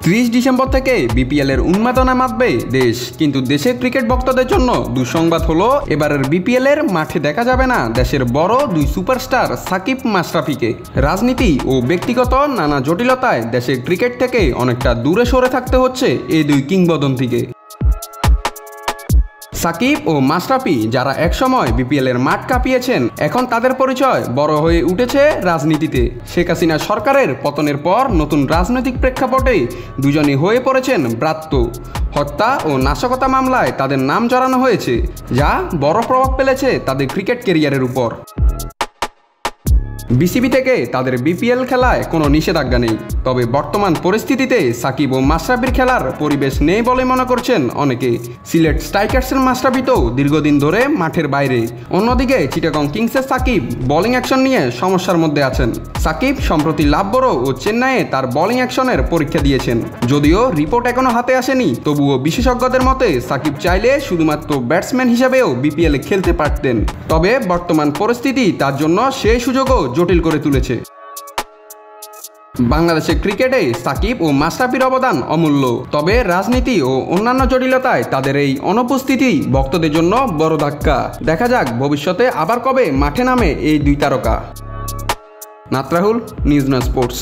30 December থেকে BPL এর উন্মাদনা মাতবে দেশ, কিন্তু দেশের ক্রিকেট ভক্তদের জন্য দুঃসংবাদ হলো এবারের বিপিএল এর মাঠে দেখা যাবে না দেশের বড় দুই সুপারস্টার সাকিব মাশরাফিকে। রাজনীতি ও ব্যক্তিগত নানা জটিলতায় দেশের ক্রিকেট থেকে অনেকটা দূরে সরে থাকতে হচ্ছে এই দুই কিংবদন্তিকে। সাকিব ও মাশরাফি যারা একসময় বিপিএল এর মাঠ কাঁপিয়েছেন, এখন তাদের পরিচয় বড় হয়ে উঠেছে রাজনীতিতে। শেখ হাসিনা সরকারের পতনের পর নতুন রাজনৈতিক প্রেক্ষাপটে দুজনই হয়ে পড়েছেন ব্রাত্য। হত্যা ও নাশকতা মামলায় তাদের নাম জড়ানো হয়েছে, যা বড় প্রভাব ফেলেছে তাদের ক্রিকেট ক্যারিয়ারের উপর। বিসিবি থেকে তাদের বিপিএল খেলায় কোনো নিষেধাজ্ঞা নেই, তবে বর্তমান পরিস্থিতিতে সাকিব ও মাশরাফির খেলার পরিবেশ নেই বলে মনে করছেন অনেকে। সিলেট স্ট্রাইকার্সের মাশরাফি তো দীর্ঘদিন ধরে মাঠের বাইরে। অন্যদিকে চিটাগং কিংসের সাকিব বোলিং অ্যাকশন নিয়ে সমস্যার মধ্যে আছেন। সাকিব সম্প্রতি লাভবড় ও চেন্নাইয়ে তার বোলিং অ্যাকশনের পরীক্ষা দিয়েছেন। যদিও রিপোর্ট এখনো হাতে আসেনি, তবুও বিশেষজ্ঞদের মতে সাকিব চাইলে শুধুমাত্র ব্যাটসম্যান হিসেবেও বিপিএল এ খেলতে পারতেন। তবে বর্তমান পরিস্থিতি তার জন্য সেই সুযোগও জটিল করে তুলেছে। বাংলাদেশের ক্রিকেটে সাকিব ও মাশরাফির অবদান অমূল্য, তবে রাজনীতি ও অন্যান্য জটিলতায় তাদের এই অনুপস্থিতি ভক্তদের জন্য বড় ধাক্কা। দেখা যাক ভবিষ্যতে আবার কবে মাঠে নামে এই দুই তারকা। নাত রাহুল, নিউজ না স্পোর্টস।